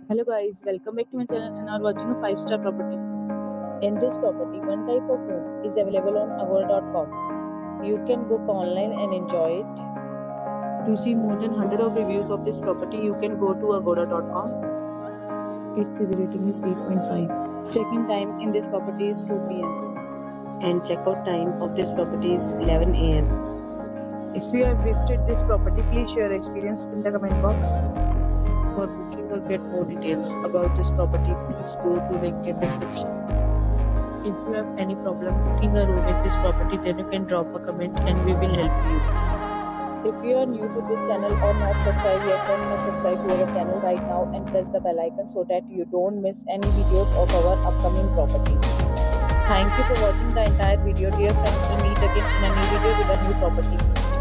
Hello guys, welcome back to my channel and are watching a 5-star property. In this property, one type of room is available on agora.com. You can book online and enjoy it. To see more than 100 of reviews of this property, you can go to agora.com. Its review rating is 8.5. Check-in time in this property is 2 p.m. and check-out time of this property is 11 a.m. If you have visited this property, please share your experience in the comment box. For booking or get more details about this property, please go to link in description. If you have any problem booking a room in this property, then you can drop a comment and we will help you. If you are new to this channel or not subscribed yet, then must subscribe to our channel right now and press the bell icon so that you don't miss any videos of our upcoming properties. Thank you for watching the entire video. Dear friends, we'll meet again in a new video with a new property.